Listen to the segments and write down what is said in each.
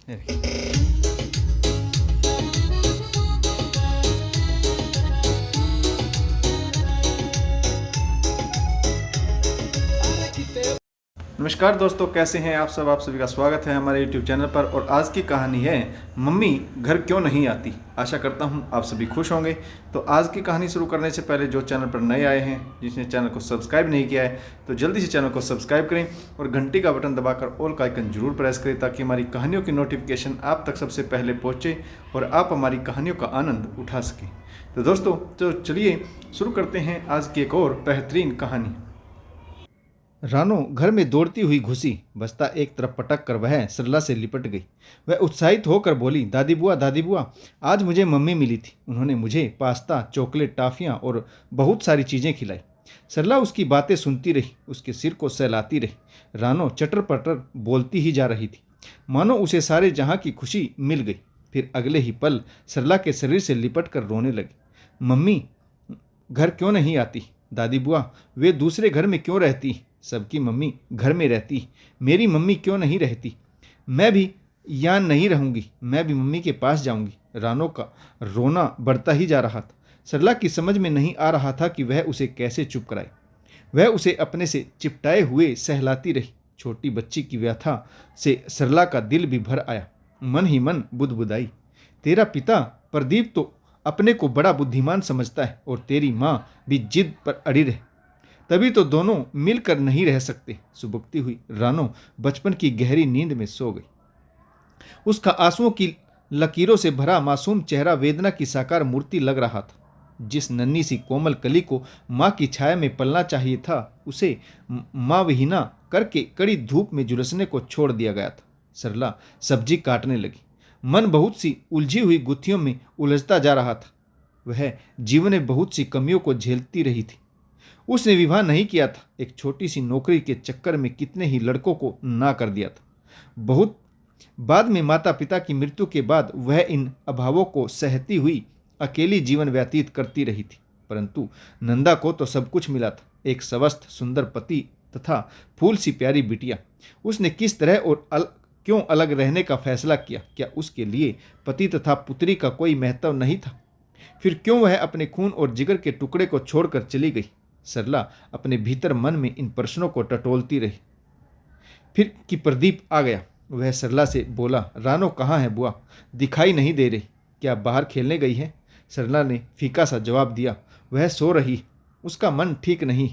ये देखिए। नमस्कार दोस्तों, कैसे हैं आप सब। आप सभी का स्वागत है हमारे YouTube चैनल पर। और आज की कहानी है मम्मी घर क्यों नहीं आती। आशा करता हूं आप सभी खुश होंगे। तो आज की कहानी शुरू करने से पहले जो चैनल पर नए आए हैं, जिसने चैनल को सब्सक्राइब नहीं किया है, तो जल्दी से चैनल को सब्सक्राइब करें और घंटी का बटन दबाकर ऑल का आइकन जरूर प्रेस करें, ताकि हमारी कहानियों की नोटिफिकेशन आप तक सबसे पहले पहुँचे और आप हमारी कहानियों का आनंद उठा सकें। तो दोस्तों, तो चलिए शुरू करते हैं आज की एक और बेहतरीन कहानी। रानो घर में दौड़ती हुई घुसी। बस्ता एक तरफ पटक कर वह सरला से लिपट गई। वह उत्साहित होकर बोली, दादी बुआ, आज मुझे मम्मी मिली थी। उन्होंने मुझे पास्ता, चॉकलेट, टाफियाँ और बहुत सारी चीज़ें खिलाई। सरला उसकी बातें सुनती रही, उसके सिर को सहलाती रही। रानो चटर पटर बोलती ही जा रही थी, मानो उसे सारे जहाँ की खुशी मिल गई। फिर अगले ही पल सरला के शरीर से लिपट कर रोने लगी। मम्मी घर क्यों नहीं आती? दादी बुआ, वे दूसरे घर में क्यों रहती? सबकी मम्मी घर में रहती, मेरी मम्मी क्यों नहीं रहती? मैं भी यहाँ नहीं रहूँगी, मैं भी मम्मी के पास जाऊँगी। रानो का रोना बढ़ता ही जा रहा था। सरला की समझ में नहीं आ रहा था कि वह उसे कैसे चुप कराए। वह उसे अपने से चिपटाए हुए सहलाती रही। छोटी बच्ची की व्यथा से सरला का दिल भी भर आया। मन ही मन बुदबुदाई, तेरा पिता प्रदीप तो अपने को बड़ा बुद्धिमान समझता है और तेरी माँ भी जिद पर अड़ी रहे, तभी तो दोनों मिलकर नहीं रह सकते। सुबकती हुई रानो बचपन की गहरी नींद में सो गई। उसका आंसुओं की लकीरों से भरा मासूम चेहरा वेदना की साकार मूर्ति लग रहा था। जिस नन्ही सी कोमल कली को माँ की छाया में पलना चाहिए था, उसे माँ विहीना करके कड़ी धूप में झुलसने को छोड़ दिया गया था। सरला सब्जी काटने लगी। मन बहुत सी उलझी हुई गुत्थियों में उलझता जा रहा था। वह जीवन में बहुत सी कमियों को झेलती रही थी। उसने विवाह नहीं किया था, एक छोटी सी नौकरी के चक्कर में कितने ही लड़कों को ना कर दिया था। बहुत बाद में माता पिता की मृत्यु के बाद वह इन अभावों को सहती हुई अकेली जीवन व्यतीत करती रही थी। परंतु नंदा को तो सब कुछ मिला था, एक स्वस्थ सुंदर पति तथा फूल सी प्यारी बिटिया। उसने किस तरह और क्यों अलग रहने का फैसला किया? क्या उसके लिए पति तथा पुत्री का कोई महत्व नहीं था? फिर क्यों वह अपने खून और जिगर के टुकड़े को छोड़कर चली गई? सरला अपने भीतर मन में इन प्रश्नों को टटोलती रही। फिर कि प्रदीप आ गया। वह सरला से बोला, रानो कहाँ है बुआ? दिखाई नहीं दे रही, क्या बाहर खेलने गई है? सरला ने फीका सा जवाब दिया, वह सो रही, उसका मन ठीक नहीं।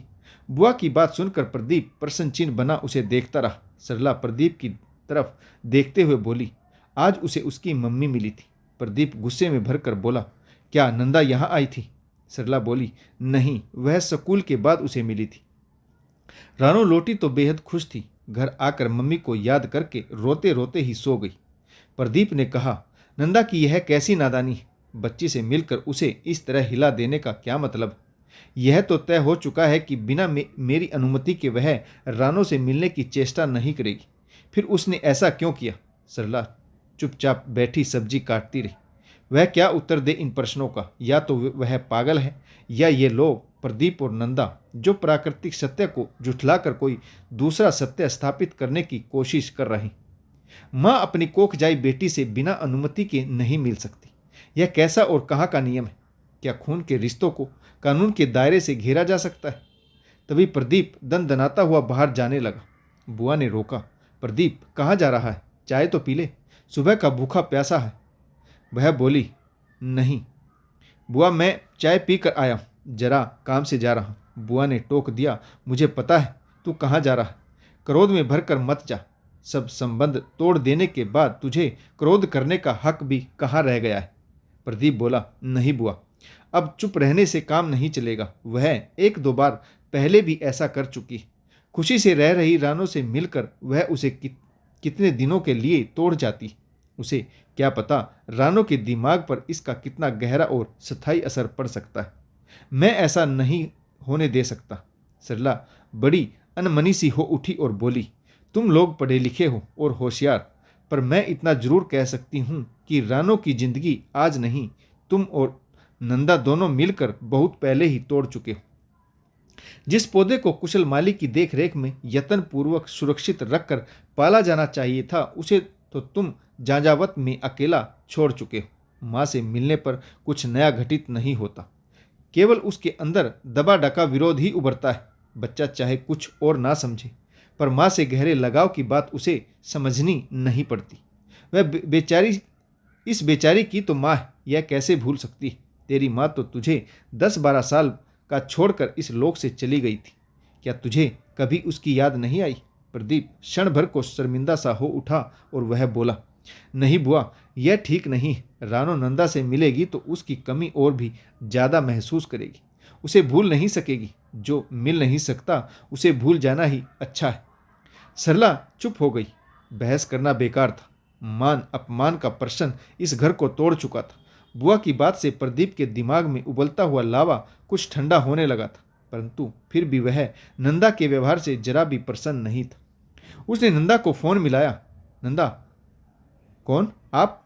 बुआ की बात सुनकर प्रदीप प्रसन्नचिन्ह बना उसे देखता रहा। सरला प्रदीप की तरफ देखते हुए बोली, आज उसे उसकी मम्मी मिली थी। प्रदीप गुस्से में भरकर बोला, क्या नंदा यहाँ आई थी? सरला बोली, नहीं, वह स्कूल के बाद उसे मिली थी। रानो लौटी तो बेहद खुश थी। घर आकर मम्मी को याद करके रोते रोते ही सो गई। प्रदीप ने कहा, नंदा की यह कैसी नादानी है? बच्ची से मिलकर उसे इस तरह हिला देने का क्या मतलब? यह तो तय हो चुका है कि बिना मेरी अनुमति के वह रानो से मिलने की चेष्टा नहीं करेगी। फिर उसने ऐसा क्यों किया? सरला चुपचाप बैठी सब्जी काटती रही। वह क्या उत्तर दे इन प्रश्नों का? या तो वह पागल है, या ये लोग प्रदीप और नंदा जो प्राकृतिक सत्य को झुठलाकर कोई दूसरा सत्य स्थापित करने की कोशिश कर रहे। माँ अपनी कोख जाई बेटी से बिना अनुमति के नहीं मिल सकती। यह कैसा और कहाँ का नियम है? क्या खून के रिश्तों को कानून के दायरे से घेरा जा सकता है? तभी प्रदीप दनदनाता हुआ बाहर जाने लगा। बुआ ने रोका, प्रदीप कहाँ जा रहा है? चाय तो पी ले, सुबह का भूखा प्यासा है। वह बोली, नहीं बुआ, मैं चाय पी कर आया हूँ, जरा काम से जा रहा हूँ। बुआ ने टोक दिया, मुझे पता है तू कहाँ जा रहा है, क्रोध में भरकर मत जा। सब संबंध तोड़ देने के बाद तुझे क्रोध करने का हक भी कहाँ रह गया है? प्रदीप बोला, नहीं बुआ, अब चुप रहने से काम नहीं चलेगा। वह एक दो बार पहले भी ऐसा कर चुकी। खुशी से रह रही रानो से मिलकर वह उसे कितने दिनों के लिए तोड़ जाती। उसे क्या पता रानो के दिमाग पर इसका कितना गहरा और स्थायी असर पड़ सकता है। मैं ऐसा नहीं होने दे सकता। सरला बड़ी अनमनी सी हो उठी और बोली, तुम लोग पढ़े लिखे हो और होशियार, पर मैं इतना जरूर कह सकती हूँ कि रानो की जिंदगी आज नहीं, तुम और नंदा दोनों मिलकर बहुत पहले ही तोड़ चुके हो। जिस पौधे को कुशल माली की देखरेख में यत्न पूर्वक सुरक्षित रखकर पाला जाना चाहिए था, उसे तो तुम जांजावत में अकेला छोड़ चुके हो। माँ से मिलने पर कुछ नया घटित नहीं होता, केवल उसके अंदर दबा डका विरोध ही उभरता है। बच्चा चाहे कुछ और ना समझे, पर माँ से गहरे लगाव की बात उसे समझनी नहीं पड़ती। वह बेचारी, इस बेचारी की तो माँ है, यह कैसे भूल सकती है? तेरी माँ तो तुझे 10-12 साल का छोड़कर इस लोक से चली गई थी। क्या तुझे कभी उसकी याद नहीं आई? प्रदीप क्षण भर को शर्मिंदा सा हो उठा और वह बोला, नहीं बुआ, यह ठीक नहीं है। रानो नंदा से मिलेगी तो उसकी कमी और भी ज़्यादा महसूस करेगी। उसे भूल नहीं सकेगी। जो मिल नहीं सकता उसे भूल जाना ही अच्छा है। सरला चुप हो गई। बहस करना बेकार था। मान अपमान का प्रश्न इस घर को तोड़ चुका था। बुआ की बात से प्रदीप के दिमाग में उबलता हुआ लावा कुछ ठंडा होने लगा था, परंतु फिर भी वह नंदा के व्यवहार से जरा भी प्रसन्न नहीं था। उसने नंदा को फोन मिलाया। नंदा, कौन आप?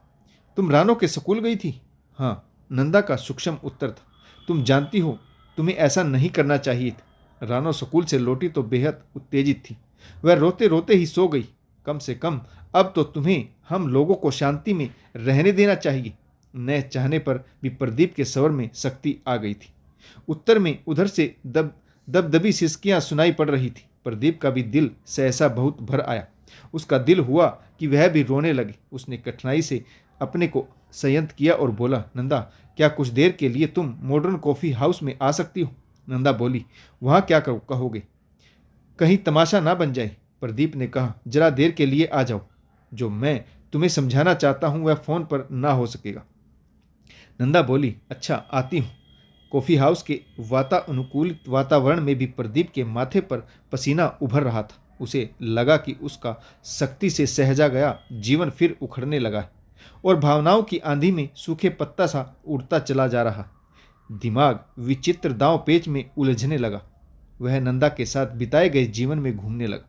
तुम रानो के स्कूल गई थी? हाँ, नंदा का सूक्ष्म उत्तर था। तुम जानती हो, तुम्हें ऐसा नहीं करना चाहिए था। रानो स्कूल से लौटी तो बेहद उत्तेजित थी। वह रोते रोते ही सो गई। कम से कम अब तो तुम्हें हम लोगों को शांति में रहने देना चाहिए। न चाहने पर भी प्रदीप के स्वर में सख्ती आ गई थी। उत्तर में उधर से दबदबी सिसकियां सुनाई पड़ रही थी। प्रदीप का भी दिल सहसा बहुत भर आया। उसका दिल हुआ कि वह भी रोने लगे। उसने कठिनाई से अपने को संयत किया और बोला, नंदा, क्या कुछ देर के लिए तुम मॉडर्न कॉफ़ी हाउस में आ सकती हो? नंदा बोली, वहाँ क्या कहोगे? कहीं तमाशा ना बन जाए। प्रदीप ने कहा, जरा देर के लिए आ जाओ। जो मैं तुम्हें समझाना चाहता हूँ वह फ़ोन पर ना हो सकेगा। नंदा बोली, अच्छा, आती हूँ। कॉफ़ी हाउस के वातानुकूलित वातावरण में भी प्रदीप के माथे पर पसीना उभर रहा था। उसे लगा कि उसका सख्ती से सहजा गया जीवन फिर उखड़ने लगा है और भावनाओं की आंधी में सूखे पत्ता सा उड़ता चला जा रहा। दिमाग विचित्र दांव पेच में उलझने लगा। वह नंदा के साथ बिताए गए जीवन में घूमने लगा।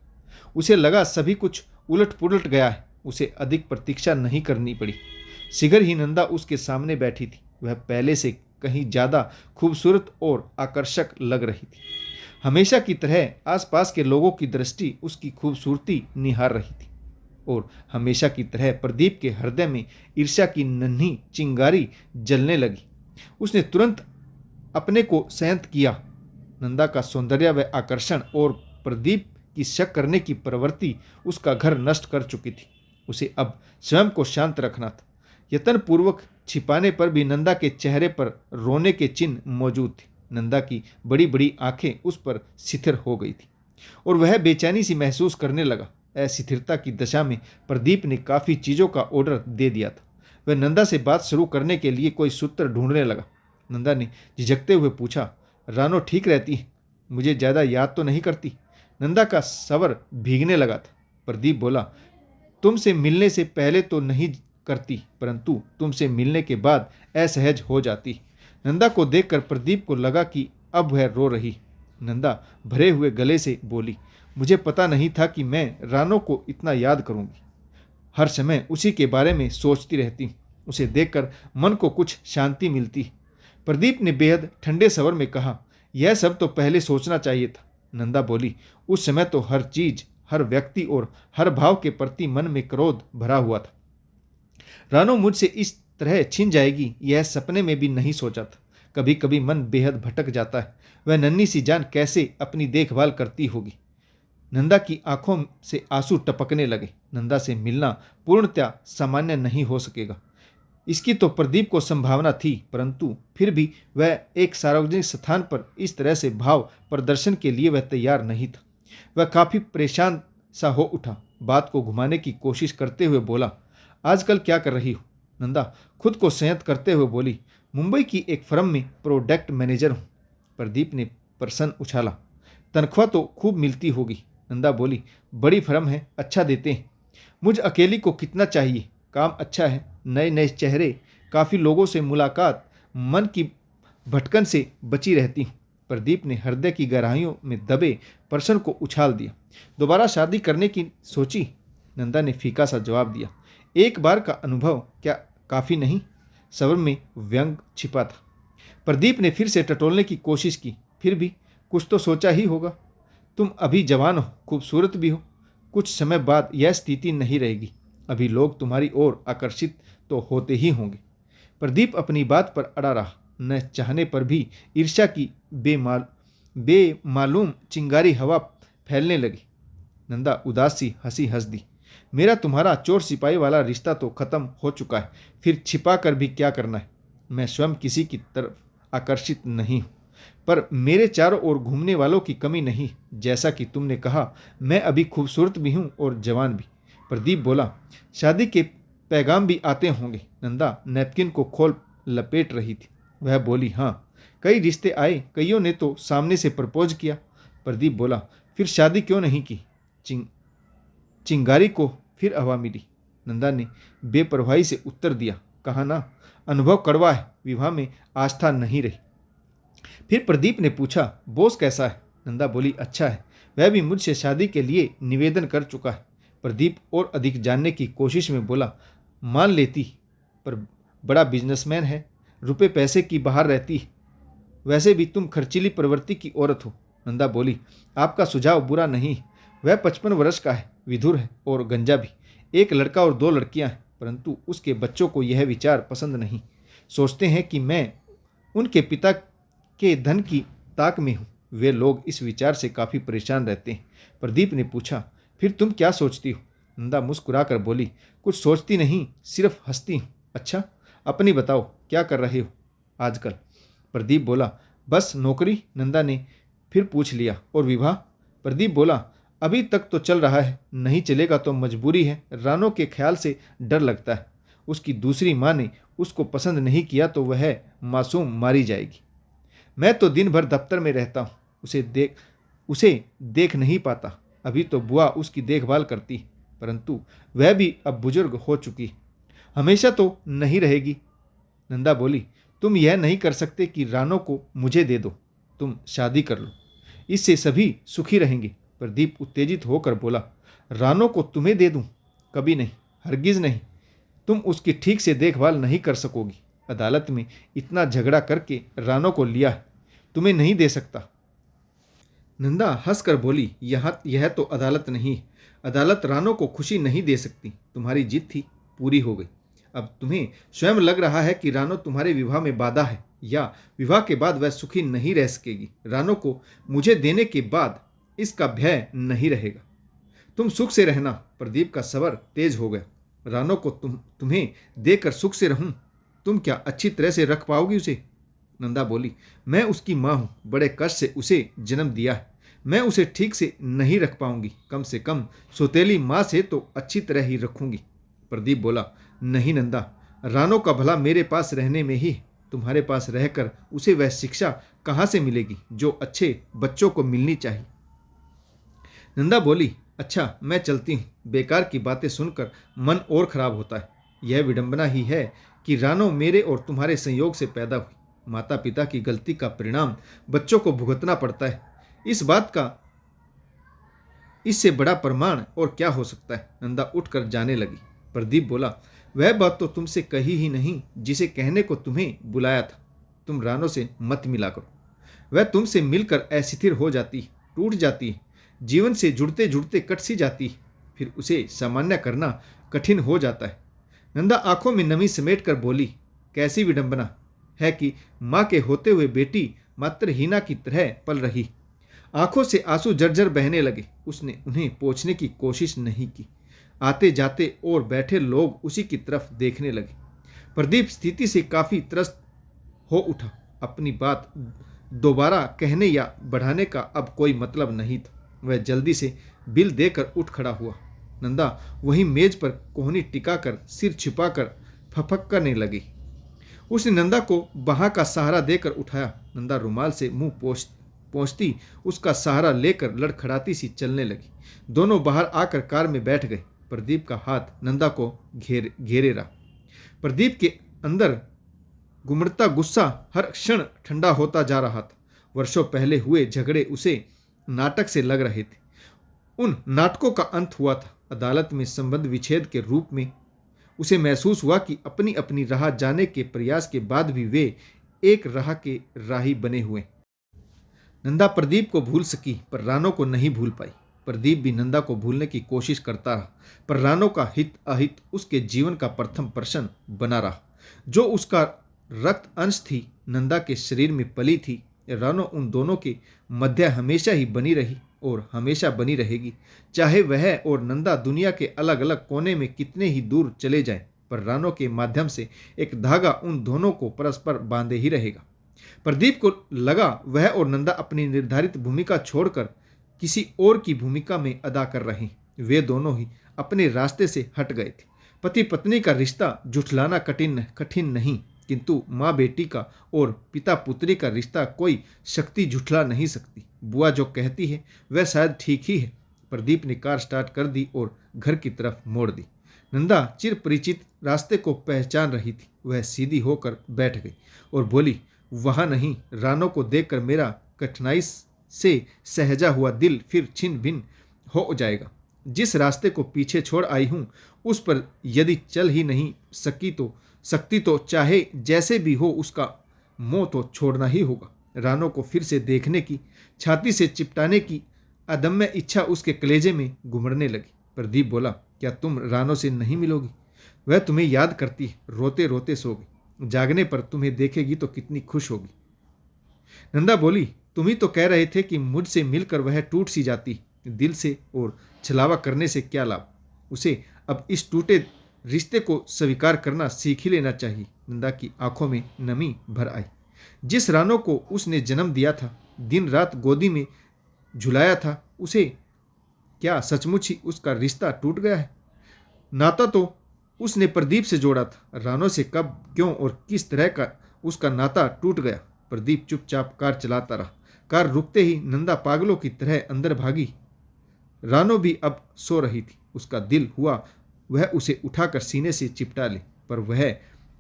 उसे लगा सभी कुछ उलट पुलट गया है। उसे अधिक प्रतीक्षा नहीं करनी पड़ी। शीघ्र ही नंदा उसके सामने बैठी थी। वह पहले से कहीं ज़्यादा खूबसूरत और आकर्षक लग रही थी। हमेशा की तरह आसपास के लोगों की दृष्टि उसकी खूबसूरती निहार रही थी और हमेशा की तरह प्रदीप के हृदय में ईर्ष्या की नन्ही चिंगारी जलने लगी। उसने तुरंत अपने को संयत किया। नंदा का सौंदर्य व आकर्षण और प्रदीप की शक करने की प्रवृत्ति उसका घर नष्ट कर चुकी थी। उसे अब स्वयं को शांत रखना था। यत्नपूर्वक छिपाने पर भी नंदा के चेहरे पर रोने के चिन्ह मौजूद थे। नंदा की बड़ी बड़ी आंखें उस पर शिथिर हो गई थी और वह बेचैनी सी महसूस करने लगा। अस्थिरता की दशा में प्रदीप ने काफ़ी चीज़ों का ऑर्डर दे दिया था। वह नंदा से बात शुरू करने के लिए कोई सूत्र ढूंढने लगा। नंदा ने झिझकते हुए पूछा, रानो ठीक रहती है? मुझे ज़्यादा याद तो नहीं करती? नंदा का स्वर भीगने लगा था। प्रदीप बोला, तुमसे मिलने से पहले तो नहीं करती, परंतु तुमसे मिलने के बाद असहज हो जाती। नंदा को देखकर प्रदीप को लगा कि अब वह रो रही। नंदा भरे हुए गले से बोली, मुझे पता नहीं था कि मैं रानो को इतना याद करूंगी। हर समय उसी के बारे में सोचती रहती हूँ। उसे देखकर मन को कुछ शांति मिलती। प्रदीप ने बेहद ठंडे स्वर में कहा, यह सब तो पहले सोचना चाहिए था। नंदा बोली, उस समय तो हर चीज, हर व्यक्ति और हर भाव के प्रति मन में क्रोध भरा हुआ था। रानो मुझसे इस तरह छिन जाएगी यह सपने में भी नहीं सोचा था। कभी कभी मन बेहद भटक जाता है। वह नन्ही सी जान कैसे अपनी देखभाल करती होगी। नंदा की आंखों से आंसू टपकने लगे। नंदा से मिलना पूर्णतया सामान्य नहीं हो सकेगा, इसकी तो प्रदीप को संभावना थी, परंतु फिर भी वह एक सार्वजनिक स्थान पर इस तरह से भाव प्रदर्शन के लिए वह तैयार नहीं था। वह काफ़ी परेशान सा हो उठा। बात को घुमाने की कोशिश करते हुए बोला, आजकल क्या कर रही हो? नंदा खुद को संयत करते हुए बोली, मुंबई की एक फर्म में प्रोडक्ट मैनेजर हूँ। प्रदीप ने प्रश्न उछाला, तनख्वाह तो खूब मिलती होगी? नंदा बोली, बड़ी फर्म है, अच्छा देते हैं। मुझ अकेली को कितना चाहिए? काम अच्छा है, नए नए चेहरे, काफ़ी लोगों से मुलाकात, मन की भटकन से बची रहती हूँ। प्रदीप ने हृदय की गहराइयों में दबे प्रश्न को उछाल दिया, दोबारा शादी करने की सोची? नंदा ने फीका सा जवाब दिया, एक बार का अनुभव क्या काफ़ी नहीं? स्वर में व्यंग छिपा था। प्रदीप ने फिर से टटोलने की कोशिश की, फिर भी कुछ तो सोचा ही होगा। तुम अभी जवान हो, खूबसूरत भी हो, कुछ समय बाद यह स्थिति नहीं रहेगी। अभी लोग तुम्हारी ओर आकर्षित तो होते ही होंगे। प्रदीप अपनी बात पर अड़ा रहा। न चाहने पर भी ईर्ष्या की बेमालूम चिंगारी हवा फैलने लगी। नंदा उदास सी हंसी हंस दी। मेरा तुम्हारा चोर सिपाही वाला रिश्ता तो खत्म हो चुका है, फिर छिपा कर भी क्या करना है। मैं स्वयं किसी की तरफ आकर्षित नहीं हूँ, पर मेरे चारों ओर घूमने वालों की कमी नहीं। जैसा कि तुमने कहा, मैं अभी खूबसूरत भी हूँ और जवान भी। प्रदीप बोला, शादी के पैगाम भी आते होंगे। नंदा नैपकिन को खोल लपेट रही थी। वह बोली, हाँ, कई रिश्ते आए, कईयों ने तो सामने से प्रपोज किया। प्रदीप बोला, फिर शादी क्यों नहीं की? चिंगारी को फिर हवा मिली। नंदा ने बेपरवाही से उत्तर दिया, कहा ना, अनुभव कड़वा है, विवाह में आस्था नहीं रही। फिर प्रदीप ने पूछा, बॉस कैसा है? नंदा बोली, अच्छा है, वह भी मुझसे शादी के लिए निवेदन कर चुका है। प्रदीप और अधिक जानने की कोशिश में बोला, मान लेती, पर बड़ा बिजनेसमैन है, रुपए पैसे की बाहर रहती है। वैसे भी तुम खर्चीली प्रवृत्ति की औरत हो। नंदा बोली, आपका सुझाव बुरा नहीं। वह 55 वर्ष का है, विधुर है और गंजा भी। एक लड़का और 2 लड़कियां हैं, परंतु उसके बच्चों को यह विचार पसंद नहीं। सोचते हैं कि मैं उनके पिता के धन की ताक में हूँ। वे लोग इस विचार से काफ़ी परेशान रहते हैं। प्रदीप ने पूछा, फिर तुम क्या सोचती हो? नंदा मुस्कुरा कर बोली, कुछ सोचती नहीं, सिर्फ हंसती हूँ। अच्छा, अपनी बताओ, क्या कर रहे हो आजकल? प्रदीप बोला, बस नौकरी। नंदा ने फिर पूछ लिया, और विवाह? प्रदीप बोला, अभी तक तो चल रहा है, नहीं चलेगा तो मजबूरी है। रानो के ख्याल से डर लगता है। उसकी दूसरी माँ ने उसको पसंद नहीं किया तो वह मासूम मारी जाएगी। मैं तो दिन भर दफ्तर में रहता हूँ, उसे देख नहीं पाता। अभी तो बुआ उसकी देखभाल करती है, परंतु वह भी अब बुजुर्ग हो चुकी। हमेशा तो नहीं रहेगी। नंदा बोली, तुम यह नहीं कर सकते कि रानो को मुझे दे दो। तुम शादी कर लो, इससे सभी सुखी रहेंगे। प्रदीप उत्तेजित होकर बोला, रानो को तुम्हें दे दूं? कभी नहीं, हरगिज नहीं। तुम उसकी ठीक से देखभाल नहीं कर सकोगी। अदालत में इतना झगड़ा करके रानो को लिया है, तुम्हें नहीं दे सकता। नंदा हंसकर बोली, यह तो अदालत नहीं है। अदालत रानो को खुशी नहीं दे सकती। तुम्हारी जिद थी, पूरी हो गई। अब तुम्हें स्वयं लग रहा है कि रानो तुम्हारे विवाह में बाधा है, या विवाह के बाद वह सुखी नहीं रह सकेगी। रानो को मुझे देने के बाद इसका भय नहीं रहेगा। तुम सुख से रहना। प्रदीप का सबर तेज हो गया। रानो को तुम्हें देकर सुख से रहूं? तुम क्या अच्छी तरह से रख पाओगी उसे? नंदा बोली, मैं उसकी माँ हूँ, बड़े कष्ट से उसे जन्म दिया है। मैं उसे ठीक से नहीं रख पाऊंगी, कम से कम सौतेली माँ से तो अच्छी तरह ही रखूंगी। प्रदीप बोला, नहीं नंदा, रानो का भला मेरे पास रहने में ही है। तुम्हारे पास रहकर उसे वह शिक्षा कहाँ से मिलेगी जो अच्छे बच्चों को मिलनी चाहिए। नंदा बोली, अच्छा, मैं चलती हूँ। बेकार की बातें सुनकर मन और खराब होता है। यह विडंबना ही है कि रानो मेरे और तुम्हारे संयोग से पैदा हुई। माता पिता की गलती का परिणाम बच्चों को भुगतना पड़ता है। इस बात का इससे बड़ा प्रमाण और क्या हो सकता है? नंदा उठकर जाने लगी। प्रदीप बोला, वह बात तो तुमसे कही ही नहीं जिसे कहने को तुम्हें बुलाया था। तुम रानो से मत मिला करो। वह तुमसे मिलकर अस्थिर हो जाती है, टूट जाती है, जीवन से जुड़ते जुड़ते कट सी जाती है, फिर उसे सामान्य करना कठिन हो जाता है। नंदा आंखों में नमी समेट कर बोली, कैसी विडंबना है कि माँ के होते हुए बेटी मात्र हीना की तरह पल रही। आंखों से आंसू जर्जर बहने लगे। उसने उन्हें पोंछने की कोशिश नहीं की। आते जाते और बैठे लोग उसी की तरफ देखने लगे। प्रदीप स्थिति से काफ़ी त्रस्त हो उठा। अपनी बात दोबारा कहने या बढ़ाने का अब कोई मतलब नहीं था। वह जल्दी से बिल देकर उठ खड़ा हुआ। नंदा वहीं मेज पर कोहनी टिकाकर सिर छिपाकर फफक करने लगी। उसने नंदा को बाह का सहारा देकर उठाया। नंदा रुमाल से मुंह पोंछती उसका सहारा लेकर लड़खड़ाती सी चलने लगी। दोनों बाहर आकर कार में बैठ गए। प्रदीप का हाथ नंदा को घेरे रहा। प्रदीप के अंदर गुमड़ता गुस्सा हर क्षण ठंडा होता जा रहा था। वर्षों पहले हुए झगड़े उसे नाटक से लग रहे थे। उन नाटकों का अंत हुआ था। अदालत में संबंध विच्छेद के रूप में उसे महसूस हुआ कि अपनी अपनी राह जाने के प्रयास के बाद भी वे एक राह के राही बने हुए। नंदा प्रदीप को भूल सकी, पर रानो को नहीं भूल पाई। प्रदीप भी नंदा को भूलने की कोशिश करता रहा, पर रानो का हित अहित उसके जीवन का प्रथम प्रश्न बना रहा। जो उसका रक्त अंश थी, नंदा के शरीर में पली थी, रानो उन दोनों के मध्य हमेशा ही बनी रही और हमेशा बनी रहेगी। चाहे वह और नंदा दुनिया के अलग अलग कोने में कितने ही दूर चले जाएं, पर रानो के माध्यम से एक धागा उन दोनों को परस्पर बांधे ही रहेगा। प्रदीप को लगा वह और नंदा अपनी निर्धारित भूमिका छोड़कर किसी और की भूमिका में अदा कर रहे। वे दोनों ही अपने रास्ते से हट गए थे। पति पत्नी का रिश्ता जुठलाना कठिन नहीं, किंतु माँ बेटी का और पिता पुत्री का रिश्ता कोई शक्ति जुठला नहीं सकती। बुआ जो कहती है वह शायद ठीक ही है। प्रदीप ने कार स्टार्ट कर दी और घर की तरफ मोड़ दी। नंदा चिर परिचित रास्ते को पहचान रही थी। वह सीधी होकर बैठ गई और बोली, वहाँ नहीं। रानो को देखकर मेरा कठिनाई से सहजा हुआ दिल फिर छिन्न भिन्न हो जाएगा। जिस रास्ते को पीछे छोड़ आई हूँ उस पर यदि चल ही नहीं सकती तो चाहे जैसे भी हो उसका मोह तो छोड़ना ही होगा। रानो को फिर से देखने की, छाती से चिपटाने की अदम्य इच्छा उसके कलेजे में घुमड़ने लगी। प्रदीप बोला, क्या तुम रानो से नहीं मिलोगी? वह तुम्हें याद करती है, रोते रोते सो गई। जागने पर तुम्हें देखेगी तो कितनी खुश होगी। नंदा बोली, तुम ही तो कह रहे थे कि मुझसे मिलकर वह टूट सी जाती। दिल से और छलावा करने से क्या लाभ? उसे अब इस टूटे रिश्ते को स्वीकार करना सीख ही लेना चाहिए। नंदा की आंखों में नमी भर आई। जिस रानो को उसने जन्म दिया था, दिन रात गोदी में झुलाया था, उसे क्या सचमुच ही उसका रिश्ता टूट गया है? नाता तो उसने प्रदीप से जोड़ा था। रानो से कब, क्यों और किस तरह का उसका नाता टूट गया? प्रदीप चुपचाप कार चलाता रहा। कार रुकते ही नंदा पागलों की तरह अंदर भागी। रानो भी अब सो रही थी। उसका दिल हुआ वह उसे उठाकर सीने से चिपटा ले, पर वह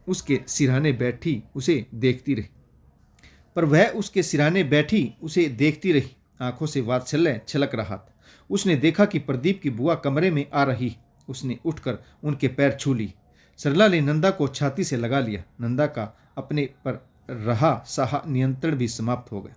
उसके सिरहाने बैठी उसे देखती रही। आंखों से वात्सल्य छलक रहा था। उसने देखा कि प्रदीप की बुआ कमरे में आ रही। उसने उठकर उनके पैर छू ली। सरला ने नंदा को छाती से लगा लिया। नंदा का अपने पर रहा सहा नियंत्रण भी समाप्त हो गया।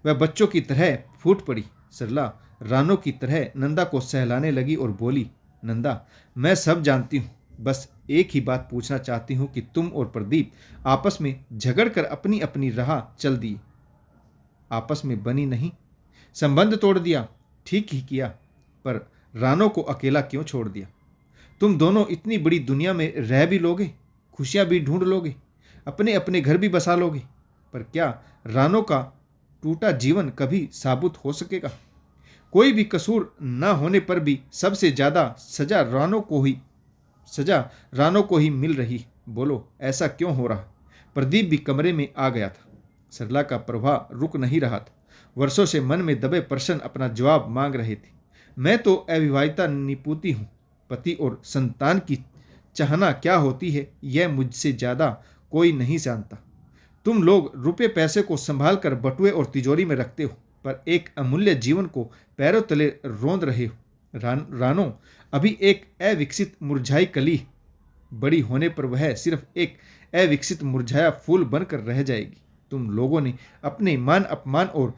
वह बच्चों की तरह फूट पड़ी। सरला रानो की तरह नंदा को सहलाने लगी और बोली, नंदा, मैं सब जानती हूँ, बस एक ही बात पूछना चाहती हूँ कि तुम और प्रदीप आपस में झगड़कर अपनी अपनी राह चल दिए, आपस में बनी नहीं, संबंध तोड़ दिया। ठीक ही किया, पर रानो को अकेला क्यों छोड़ दिया? तुम दोनों इतनी बड़ी दुनिया में रह भी लोगे, खुशियाँ भी ढूंढ लोगे, अपने अपने घर भी बसा लोगे, पर क्या रानो का टूटा जीवन कभी साबुत हो सकेगा? कोई भी कसूर न होने पर भी सबसे ज़्यादा सजा रानो को ही मिल रही। बोलो, ऐसा क्यों हो रहा? प्रदीप भी कमरे में आ गया था। सरला का प्रवाह रुक नहीं रहा था। वर्षों से मन में दबे प्रश्न अपना जवाब मांग रहे थे। मैं तो अविवाहिता निपुती हूँ। पति और संतान की चाहना क्या होती है यह मुझसे ज़्यादा कोई नहीं जानता। तुम लोग रुपये पैसे को संभाल कर बटुए और तिजोरी में रखते हो, पर एक अमूल्य जीवन को पैरों तले रौंद रहे हो। रानो अभी एक अविकसित मुरझाई कली, बड़ी होने पर वह सिर्फ एक अविकसित मुरझाया फूल बनकर रह जाएगी। तुम लोगों ने अपने मान अपमान और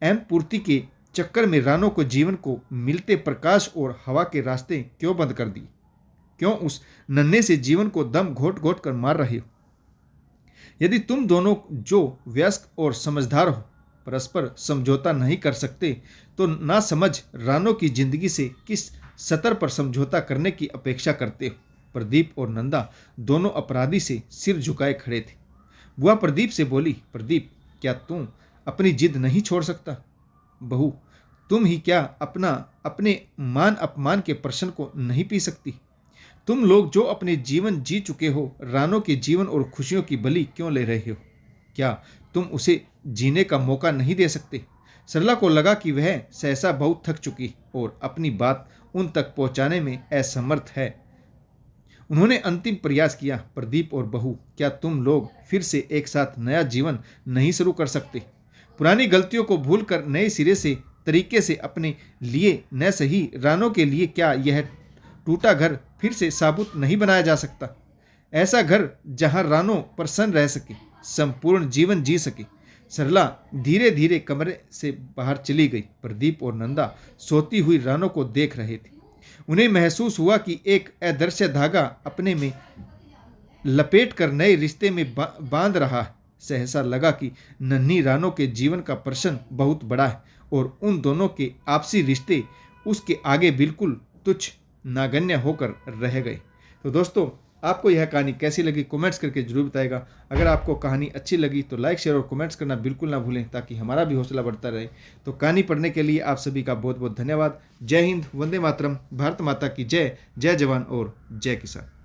एम पूर्ति के चक्कर में रानो को जीवन को मिलते प्रकाश और हवा के रास्ते क्यों बंद कर दिए? क्यों उस नन्हे से जीवन को दम घोट घोट कर मार रहे हो? यदि तुम दोनों जो वयस्क और समझदार हो परस्पर समझौता नहीं कर सकते, तो ना समझ रानो की जिंदगी से किस सतर पर समझौता करने की अपेक्षा करते हो? प्रदीप और नंदा दोनों अपराधी से सिर झुकाए खड़े थे। बुआ प्रदीप से बोली, प्रदीप, क्या तू अपनी जिद नहीं छोड़ सकता? बहू, तुम ही क्या अपने मान अपमान के प्रश्न को नहीं पी सकती? तुम लोग जो अपने जीवन जी चुके हो, रानो के जीवन और खुशियों की बलि क्यों ले रहे हो? क्या तुम उसे जीने का मौका नहीं दे सकते? सरला को लगा कि वह सहसा बहुत थक चुकी और अपनी बात उन तक पहुंचाने में असमर्थ है। उन्होंने अंतिम प्रयास किया, प्रदीप और बहू, क्या तुम लोग फिर से एक साथ नया जीवन नहीं शुरू कर सकते? पुरानी गलतियों को भूलकर नए सिरे से तरीके से अपने लिए न सही रानो के लिए क्या यह टूटा घर फिर से साबुत नहीं बनाया जा सकता? ऐसा घर जहां रानो प्रसन्न रह सके, संपूर्ण जीवन जी सके, सरला धीरे धीरे कमरे से बाहर चली गई। प्रदीप और नंदा सोती हुई रानो को देख रहे थे। उन्हें महसूस हुआ कि एक अदृश्य धागा अपने में लपेट कर नए रिश्ते में बांध रहा है। सहसा लगा कि नन्ही रानो के जीवन का प्रश्न बहुत बड़ा है और उन दोनों के आपसी रिश्ते उसके आगे बिल्कुल तुच्छ नागण्य होकर रह गए। तो दोस्तों, आपको यह कहानी कैसी लगी कमेंट्स करके जरूर बताएगा। अगर आपको कहानी अच्छी लगी तो लाइक शेयर और कमेंट्स करना बिल्कुल ना भूलें, ताकि हमारा भी हौसला बढ़ता रहे। तो कहानी पढ़ने के लिए आप सभी का बहुत बहुत धन्यवाद। जय हिंद, वंदे मातरम, भारत माता की जय, जय जवान और जय किसान।